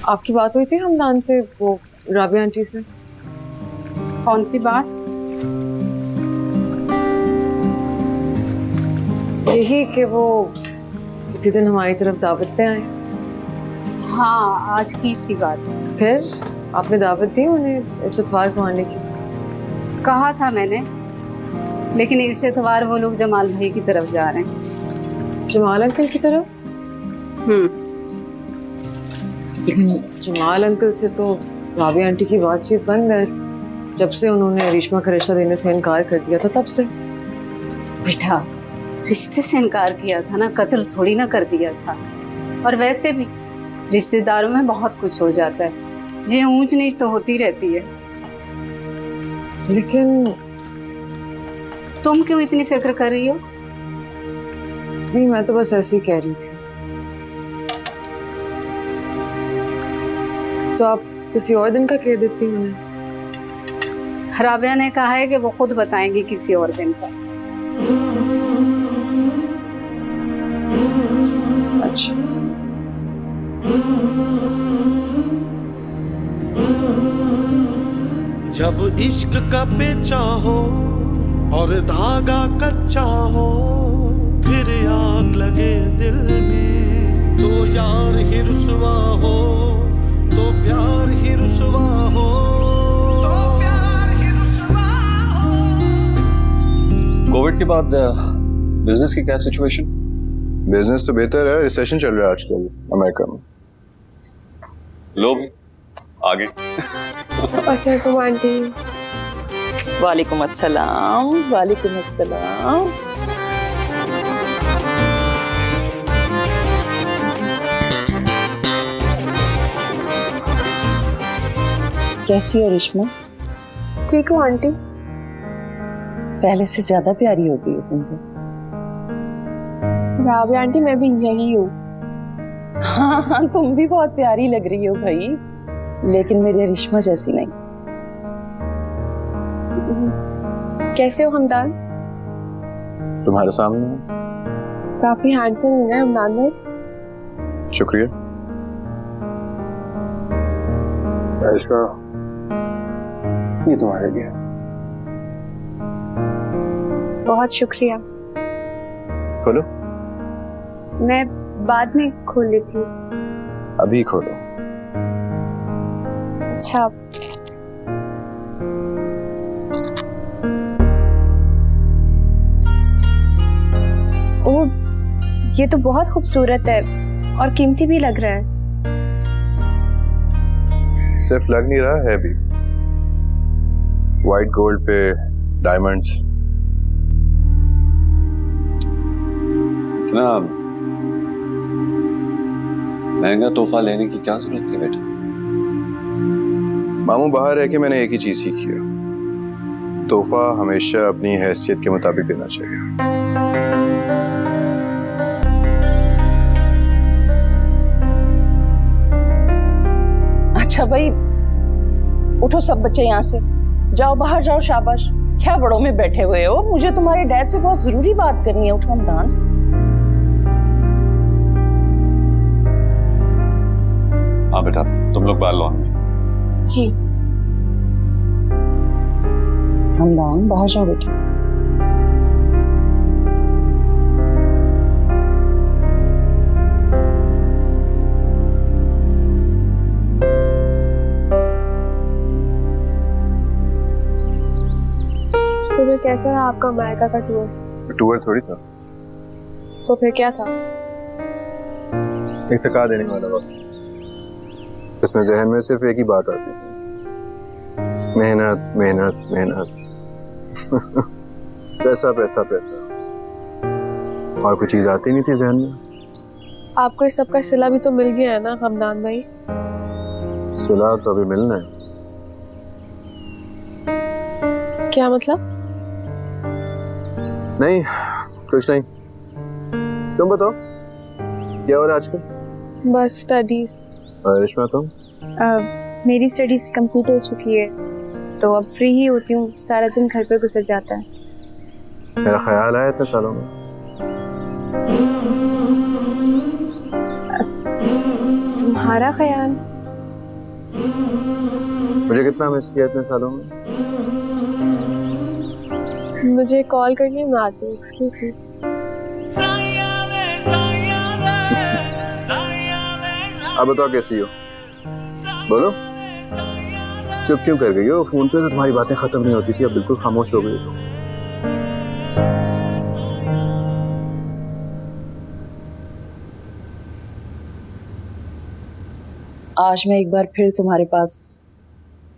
आपकी बात हुई थी हमदान से, वो राबिया आंटी से? कौन सी बात? यही कि वो इसी दिन हमारी तरफ दावत पे आए। हाँ, आज की थी बात। फिर आपने दावत दी उन्हें इस इतवार को आने की? कहा था मैंने, लेकिन इस इतवार वो लोग जमाल भाई की तरफ जा रहे हैं। जमाल अंकल की तरफ? लेकिन जमाल अंकल से तो राबिया आंटी की बातचीत बंद है, जब से उन्होंने रेशमा का रिश्ता देने से इनकार कर दिया था तब से। बेटा, रिश्ते से इनकार किया था ना, कत्ल थोड़ी ना कर दिया था। और वैसे भी रिश्तेदारों में बहुत कुछ हो जाता है, ये ऊंच नीच तो होती रहती है। लेकिन तुम क्यों इतनी फिक्र कर रही हो? नहीं, मैं तो बस ऐसे ही कह रही थी। तो आप किसी और दिन का कह देती हैं उन्हें। राबिया ने कहा है कि वो खुद बताएंगी किसी और दिन का। अच्छा। जब इश्क का पेचा हो और धागा कच्चा हो, फिर आग लगे दिल में, तो यार ही रुसवा हो, तो प्यार ही रुसवा हो, तो प्यार ही रुसवा हो। कोविड के बाद बिजनेस की क्या सिचुएशन? बिजनेस तो बेहतर है, रिसेशन चल रहा है आजकल अमेरिका में। लोग आगे। अस्सलाम आंटी। वालेकुम अस्सलाम। वालेकुम अस्सलाम। कैसी हो रेशमा? ठीक हूँ आंटी। पहले से ज्यादा प्यारी हो गई हो तुमसे। राबिया आंटी, मैं भी यही हूँ। हाँ हाँ, तुम भी बहुत प्यारी लग रही हो भाई, लेकिन मेरी रेशमा जैसी नहीं। कैसे हो हमदान? तुम्हारे सामने। काफी हैंडसम हो गए हमदान भाई। शुक्रिया। ऐशा, ये तुम्हारे लिए। बहुत शुक्रिया। खोलो। मैं बाद में खोल लेती हूँ। अभी खोलो। अच्छा। ओह, ये तो बहुत खूबसूरत है और कीमती भी लग रहा है। सिर्फ लग नहीं रहा है भी। व्हाइट गोल्ड पे डायमंड्स। इतना महंगा तोहफा लेने की क्या जरूरत थी बेटा? मामू, बाहर रह के मैंने एक ही चीज सीखी है, तोहफा हमेशा अपनी हैसियत के मुताबिक देना चाहिए। अच्छा भाई, उठो सब बच्चे यहाँ से, जाओ बाहर जाओ। शाबाश, क्या बड़ों में बैठे हुए हो? मुझे तुम्हारे डैड से बहुत जरूरी बात करनी है। उठो हमदान। हाँ बेटा, तुम लोग बाहर लॉन में। जी। हमदान, बाहर जाओ बेटा। तो कैसा रहा आपका अमेरिका का टूर? टूर थोड़ी था, तो फिर क्या था? एक थका देने वाला वक्त, इसमें जहन में सिर्फ एक ही बात आती थी, मेहनत मेहनत मेहनत। पैसा पैसा पैसा, और कोई चीज आती नहीं थी जहन में। आपको इस सब का सिला भी तो मिल गया है ना हमदान भाई? सुलह तो अभी मिलना है। क्या मतलब? नहीं, कुछ नहीं। तुम बताओ, क्या हो रहा है आजकल? बस स्टडीज। और रेशमा तुम? मेरी स्टडीज कंप्लीट हो चुकी है, तो अब फ्री ही होती हूँ। सारा दिन घर पे गुजर जाता है। मेरा ख्याल आया इतने सालों में। तुम्हारा ख्याल? मुझे कितना मिस किया इतने सालों में? मुझे कॉल करनी, मैं आती हूँ। Excuse me. अब बताओ कैसी हो? बोलो, चुप क्यों कर गई हो? फोन पे तो तुम्हारी बातें खत्म नहीं होती थी, अब बिल्कुल खामोश हो गई हो। आज मैं एक बार फिर तुम्हारे पास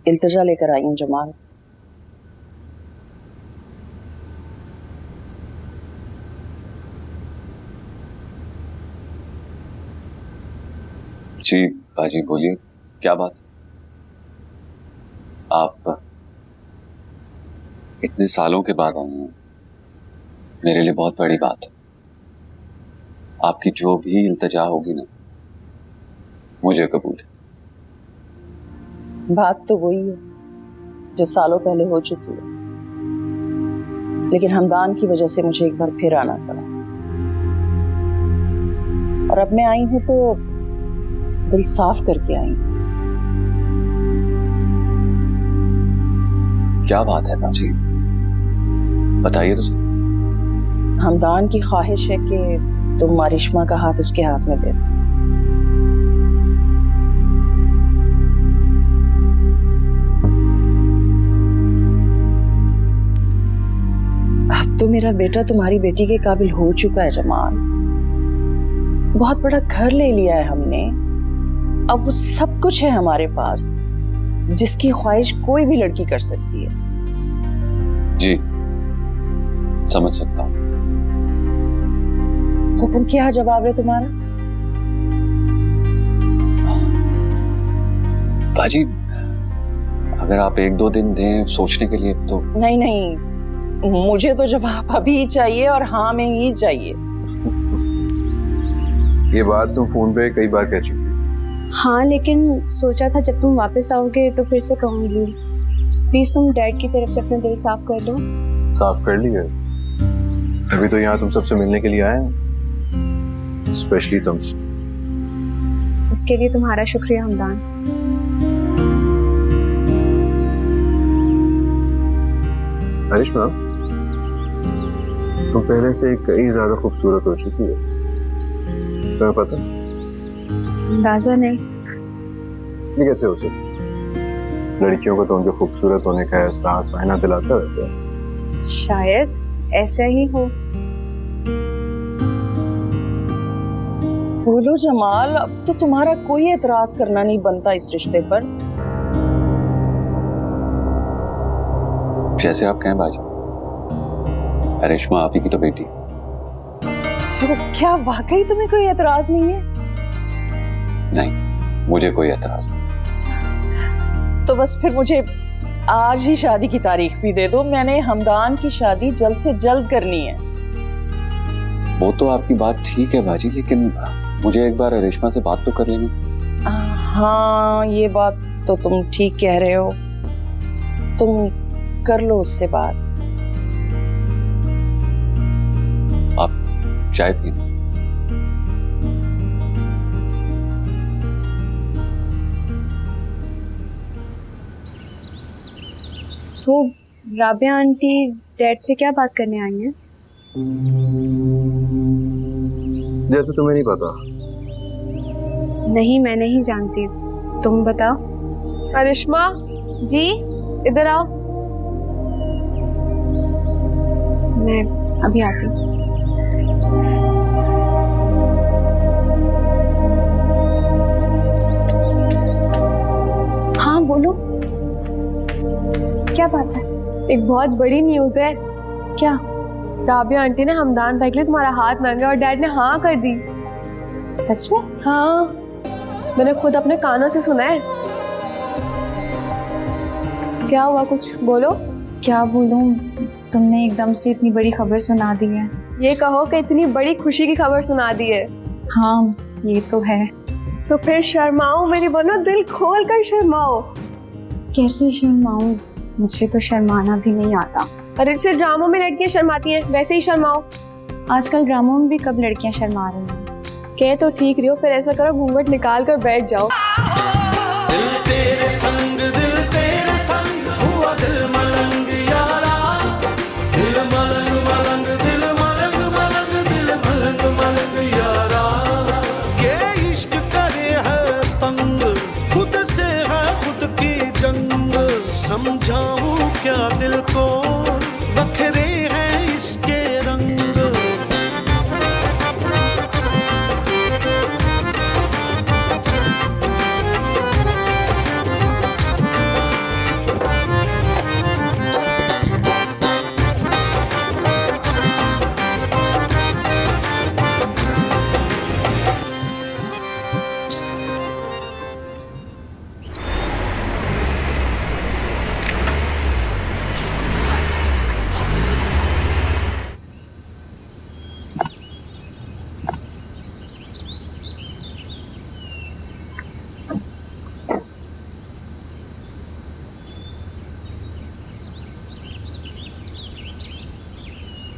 इल्तिजा लेकर आई हूँ जमाल। जी बाजी बोलिए, क्या बात? आप इतने सालों के बाद आए हैं, मेरे लिए बहुत बड़ी बात है। आपकी जो भी इल्तिजा होगी ना, मुझे कबूल है। बात तो वही है जो सालों पहले हो चुकी है, लेकिन हमदान की वजह से मुझे एक बार फिर आना पड़ा। और अब मैं आई हूं तो दिल साफ करके आई हूं। क्या बात है बाजी, बताइए तो सही। हमदान की ख्वाहिश है कि तुम मारिश्मा का हाथ उसके हाथ में दे दो। अब तो मेरा बेटा तुम्हारी बेटी के काबिल हो चुका है जमाल। बहुत बड़ा घर ले लिया है हमने, अब वो सब कुछ है हमारे पास जिसकी ख्वाहिश कोई भी लड़की कर सकती है। जी समझ सकता हूँ। तो फिर क्या जवाब है तुम्हारा? बाजी अगर आप 1-2 दिन दें सोचने के लिए तो। नहीं नहीं, मुझे तो जवाब अभी ही चाहिए और हाँ में ही चाहिए। ये बात तुम फोन पे कई बार कह चुकी हो। हाँ, लेकिन सोचा था जब तुम वापस आओगे तो फिर से कहूँगी। प्लीज तुम डैड की तरफ से अपना दिल साफ कर दो। साफ कर लिया? अभी तो यहाँ तुम सबसे मिलने के लिए आए हैं, स्पेशली तुमसे। इसके लिए तुम्हारा शुक्रिया हमदान। करिश्मा, तुम पहले से कई ज्यादा खूबसूरत हो चुकी है, तुम्हें पता? अंदाजा नहीं। ये कैसे हो सकता? लड़कियों को तो उनके खूबसूरत होने का एहसास आईना दिलाता रहता है। शायद ऐसा ही हो। बोलो जमाल, अब तो तुम्हारा कोई एतराज करना नहीं बनता इस रिश्ते पर। जैसे आप कहें बाजी, करिश्मा आप ही की तो बेटी। तो क्या वाकई तुम्हें कोई एतराज नहीं है? नहीं, मुझे कोई एतराज नहीं। तो बस फिर मुझे आज ही शादी की तारीख भी दे दो। मैंने हमदान की शादी जल्द से जल्द करनी है। वो तो आपकी बात ठीक है बाजी, लेकिन मुझे एक बार रेशमा से बात तो कर लेनी। हाँ, ये बात तो तुम ठीक कह रहे हो। तुम कर लो उससे बात। आप चाय पी। तो राबिया आंटी डैड से क्या बात करने आई हैं? जैसे तुम्हें नहीं पता। नहीं, मैं नहीं जानती, तुम बताओ। करिश्मा जी, इधर आओ। मैं अभी आती हूँ। हाँ बोलो, क्या बात है? एक बहुत बड़ी न्यूज़ है। क्या? राबिया आंटी ने हमदान भाई के लिए तुम्हारा हाथ मांगा और डैड ने हाँ कर दी। सच में? हाँ, मैंने खुद अपने कानों से सुना है। क्या हुआ, कुछ बोलो। क्या बोलूं, तुमने एकदम से इतनी बड़ी खबर सुना दी है। ये कहो कि इतनी बड़ी खुशी की खबर सुना दी है। हाँ, ये तो है। तो फिर शर्माओ मेरी बनो, दिल खोल कर शर्माओ। कैसे शर्माऊं? मुझे तो शर्माना भी नहीं आता। अरे जैसे ड्रामों में लड़कियां शर्माती हैं वैसे ही शर्माओ। आजकल ड्रामों में भी कब लड़कियां शर्मा रही हैं? कह तो ठीक रही हो, फिर ऐसा करो घूंघट निकाल कर बैठ जाओ। दिल तेरे संग दिल तेरे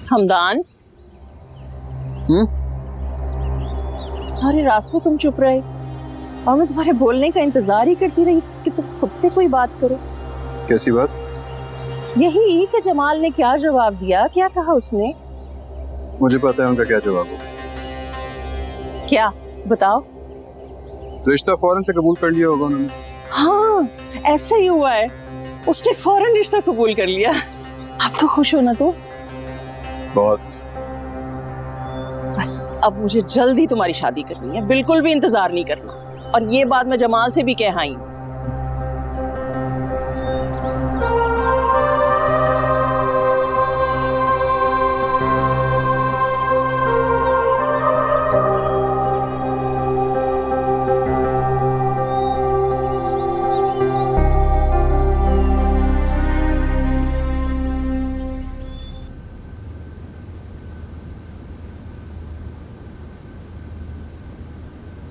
हमदान, सारे रास्ते तुम चुप रहे और मैं तुम्हारे बोलने का इंतजार ही करती रही कि तुम खुद से कोई बात करो। कैसी बात? यही कि जमाल ने क्या जवाब दिया, क्या कहा उसने? मुझे पता है उनका क्या जवाब हो। क्या बताओ? रिश्ता फौरन से कबूल कर लिया होगा उन्होंने। हाँ, ऐसा ही हुआ है, उसने फौरन रिश्ता कबूल कर लिया। अब तो खुश हो ना तो? बहुत। बस अब मुझे जल्दी तुम्हारी शादी करनी है, बिल्कुल भी इंतजार नहीं करना। और ये बात मैं जमाल से भी कह आई हूं।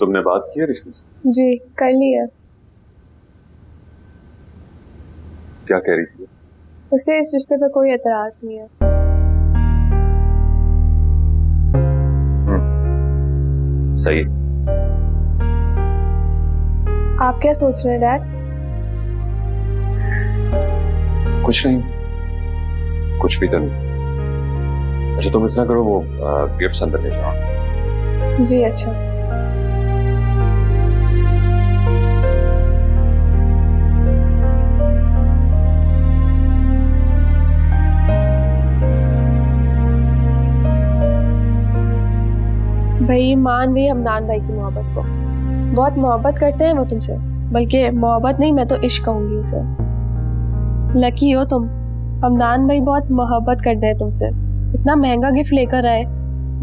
तुमने बात की है रिश्ते से? जी कर लिया। क्या कह रही थी? उसे इस रिश्ते पर कोई एतराज नहीं है। सही। आप क्या सोच रहे हैं डैड? कुछ नहीं, कुछ भी तो नहीं। अच्छा तुम इस तरह करो, वो गिफ्ट्स अंदर ले जाओ। जी अच्छा। भाई मान गई हमदान भाई की मोहब्बत को। बहुत मोहब्बत करते हैं वो तुमसे, बल्कि मोहब्बत नहीं मैं तो इश्क कहूंगी इसे। लकी हो तुम, हमदान भाई बहुत मोहब्बत करते हैं तुमसे। इतना महंगा गिफ्ट लेकर आए।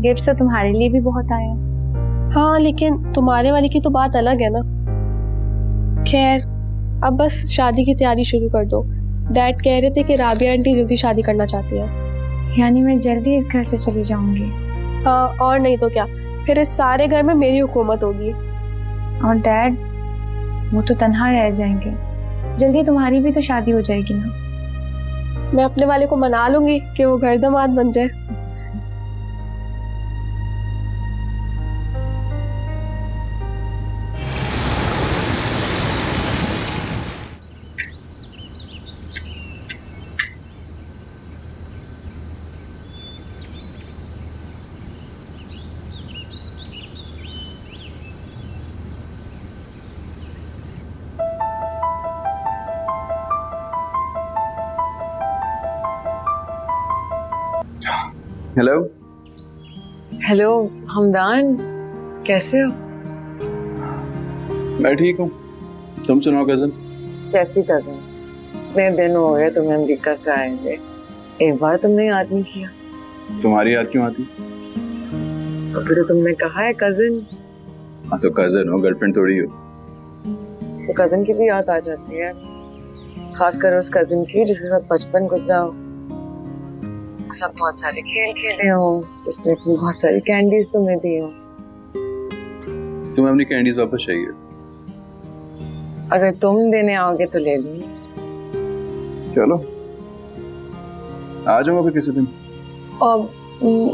गिफ्ट तो तुम्हारे लिए भी बहुत आया। हाँ लेकिन तुम्हारे वाली की तो बात अलग है ना। खैर अब बस शादी की तैयारी शुरू कर दो। डैड कह रहे थे कि राबिया आंटी जल्दी शादी करना चाहती है। यानी मैं जल्दी इस घर से चली जाऊंगी? हाँ और नहीं तो क्या, फिर इस सारे घर में मेरी हुकूमत होगी। और डैड वो तो तन्हा रह जाएंगे। जल्दी तुम्हारी भी तो शादी हो जाएगी ना। मैं अपने वाले को मना लूंगी कि वो घर दामाद बन जाए। हेलो। हेलो हमदान, कैसे हो? मैं ठीक हूँ, तुम सुनाओ कजन। कैसी कर रहे हो? इतने दिन हो गए तुम्हें अमेरिका से आए थे, एक बार तुमने याद नहीं किया। तुम्हारी याद क्यों आती? अभी तो तुमने कहा है कजिन। हाँ तो कजन हो, गर्लफ्रेंड थोड़ी हो। तो कजिन की भी याद आ जाती है, खासकर उस कजिन की जिसके साथ बचपन गुजरा हो, उसके साथ बहुत सारे खेल खेले हो, उसने अपनी बहुत सारी कैंडीज तुम्हें दी हो। तुम्हें अपनी कैंडीज वापस चाहिए? अगर तुम देने आओगे तो ले लूंगी। चलो आ जाऊंगा फिर किसी दिन। और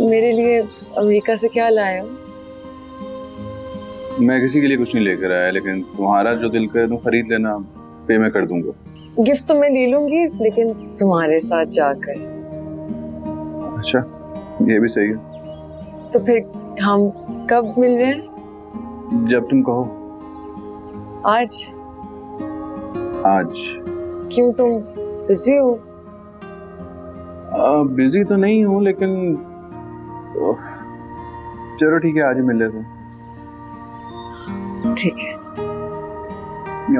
मेरे लिए अमेरिका से क्या लाए हो? मैं किसी के लिए कुछ नहीं लेकर आया, लेकिन तुम्हारा जो दिल करे तुम खरीद लेना, पे मैं कर दूंगा। गिफ्ट तो मैं ले लूंगी लेकिन तुम्हारे साथ जाकर। अच्छा ये भी सही है। तो फिर हम कब मिल रहे हैं? जब तुम कहो। आज? आज? क्यों, तुम बिजी हो? बिजी तो नहीं हूँ, लेकिन चलो ठीक है, आज ही मिल लेते हैं। ठीक है।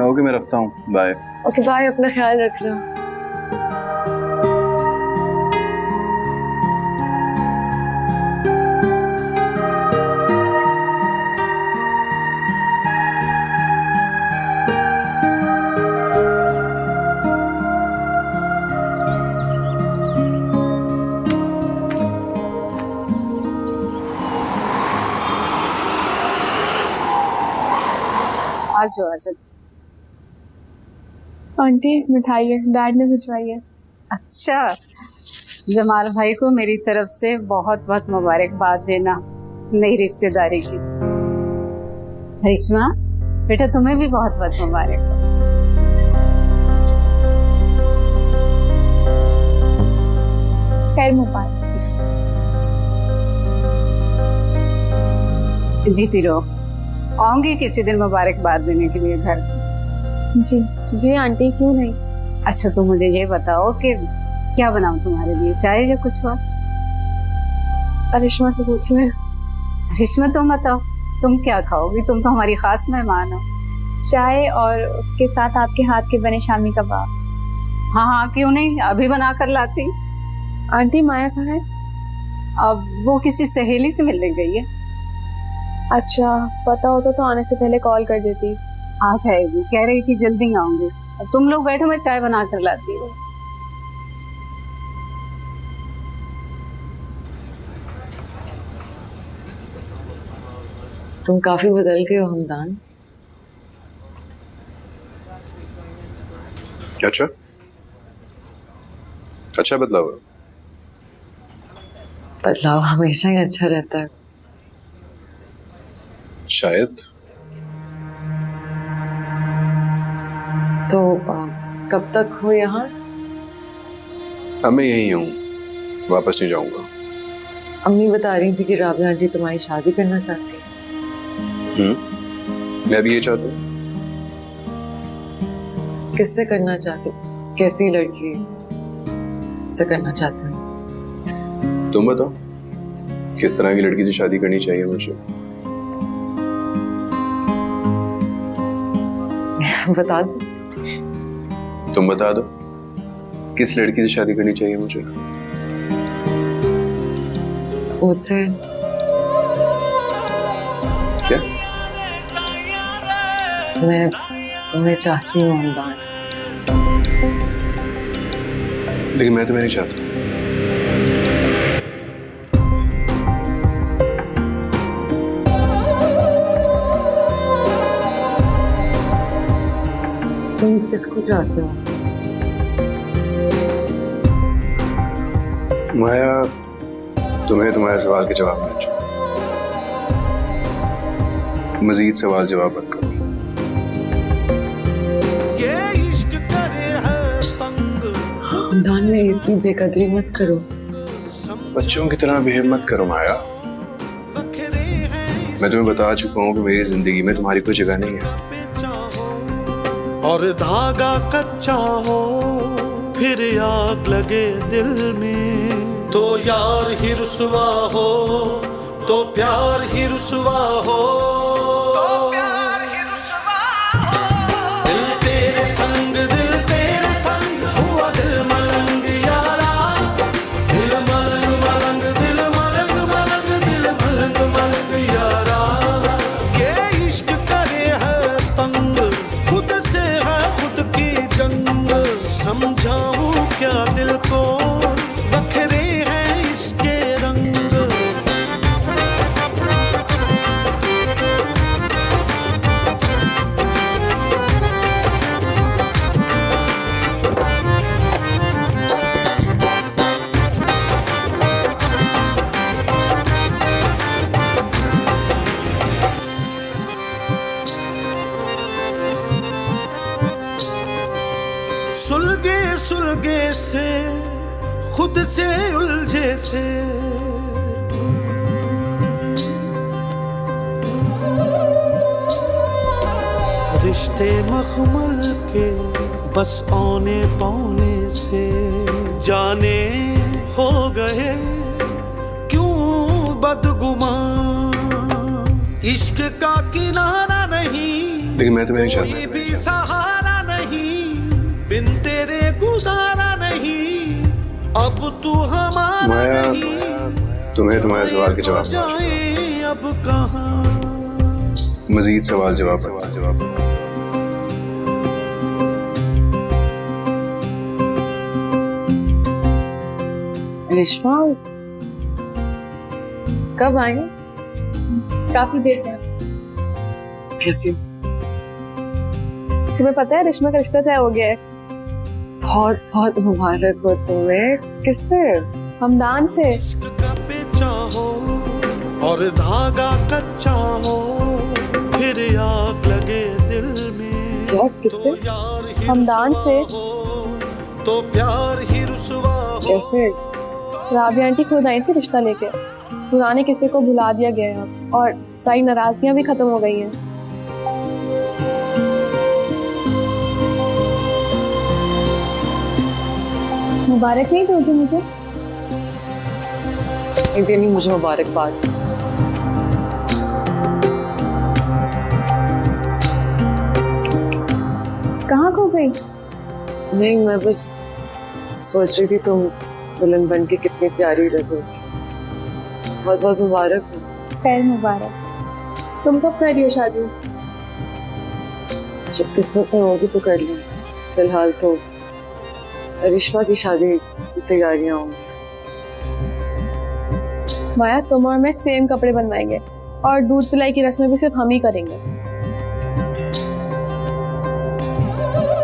ओके मैं रखता हूँ, बाय। ओके बाय, अपना ख्याल रखना। आ जाओ आ जाओ। आंटी मिठाई है, डैड ने भिजवाई है। अच्छा जमाल भाई को मेरी तरफ से बहुत बहुत मुबारकबाद देना नई रिश्तेदारी की। रिश्मा बेटा तुम्हें भी बहुत बहुत मुबारक हो। खैर मुबारक। जीती रहो, आऊंगी किसी दिन मुबारकबाद देने के लिए घर। जी जी आंटी, क्यों नहीं। अच्छा तुम मुझे ये बताओ कि क्या बनाऊं तुम्हारे लिए, चाय या कुछ और? रिश्मा से पूछ ले। रिश्मा तुम बताओ, तुम क्या खाओगी? तुम तो हमारी खास मेहमान हो। चाय और उसके साथ आपके हाथ के बने शामी कबाब। हाँ हाँ क्यों नहीं, अभी बना कर लाती। आंटी माया कहाँ है? अब वो किसी सहेली से मिलने गई है। अच्छा, पता होता तो आने से पहले कॉल कर देती। आ जाएगी, कह रही थी जल्दी आऊंगी। अब तुम लोग बैठो, मैं चाय बना कर लाती हूँ। तुम काफी बदल गए हो हमदान। अच्छा अच्छा बदलाव है। बदलाव हमेशा ही अच्छा रहता है। शायद। तो कब तक हो यहाँ? अब मैं यही हूँ, वापस नहीं जाऊंगा। अम्मी बता रही थी कि राबिया आंटी तुम्हारी शादी करना चाहती है। मैं भी ये चाहता हूँ। किससे करना चाहते हो? कैसी लड़की से करना चाहते हो? तुम बताओ, किस तरह की लड़की से शादी करनी चाहिए मुझे? बता दो। तुम बता दो, किस लड़की से शादी करनी चाहिए मुझे? मुझसे। क्या? मैं तुम्हें चाहती हूँ हमदान। लेकिन मैं तुम्हें नहीं चाहता। तुम किसको चाहते हो? माया, तुम्हें तुम्हारे सवाल के जवाब मिल चुके। मजीद सवाल जवाब मत करो। ये इश्क करे है तंग, हमदान में इतनी बेकदरी मत करो। बच्चों की तरह बिहेव मत करो माया। मैं तुम्हें बता चुका हूँ कि मेरी जिंदगी में तुम्हारी कोई जगह नहीं है। और धागा कच्चा हो फिर आग लगे दिल में, तो यार ही रुसवा हो तो प्यार ही रुसवा हो। दिल तेरे संग हुआ दिल मलंग यारा। दिल मलंग मलंग दिल मलंग मलंग दिल मलंग मलंग यारा। ये इश्क करे है तंग, खुद से है खुद की जंग। समझाऊं क्या दिल को, वखरे हैं इसके रंग। सुलगे सुलगे से खुद से उलझे से, रिश्ते मखमल के बस औने पौने से, जाने हो गए क्यों बदगुमान। इश्क का किनारा नहीं, लेकिन मैं तुम्हें नहीं चाहता। कोई भी सहारा नहीं, बिन तेरे गुजारा नहीं। अब तू हमारा माया, नहीं, तुम्हें तुम्हारे सवाल के जवाब मिल चुके। जाए अब कहाँ। मजीद सवाल जवाब रेशमा कब आई? काफी देर में। कैसी? तुम्हें पता है रिश्मा का रिश्ता तय हो गया है। बहुत बहुत मुबारक हो तुम्हें। किससे? हमदान से। इश्क का पेचा हो और धागा कच्चा हो, फिर आग लगे दिल में क्या किससे? तो यार ही हमदान रुसवा से। हो, तो प्यार ही रुसवा हो। कैसे? राबी आंटी खुद आई थी रिश्ता लेके। पुराने किस्से को भुला दिया गया है अब, और सारी नाराजगियां भी खत्म हो गई हैं। मुबारक नहीं दोगी मुझे? एक दिन ही मुझे मुबारकबाद। कहाँ खो गई? नहीं, मैं बस सोच रही थी तुम दुल्हन बन के कितनी प्यारी लगोगी। बहुत बहुत मुबारक हो। खैर मुबारक। तुम कब कर रही हो शादी? जब किस्मत में होगी तो कर लेंगे। फिलहाल तो अरिश्मा की शादी की तैयारियां होंगी। माया, तुम और मैं सेम कपड़े बनवाएंगे और दूध पिलाई की रस्में भी सिर्फ हम ही करेंगे।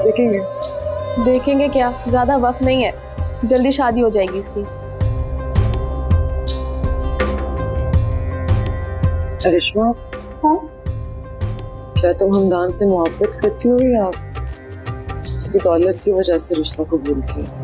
देखेंगे। देखेंगे क्या, ज्यादा वक्त नहीं है, जल्दी शादी हो जाएगी इसकी। अरिश्मा, हाँ? क्या तुम हमदान से मोहब्बत करती हो या उसकी दौलत की वजह से रिश्ता कबूल किया?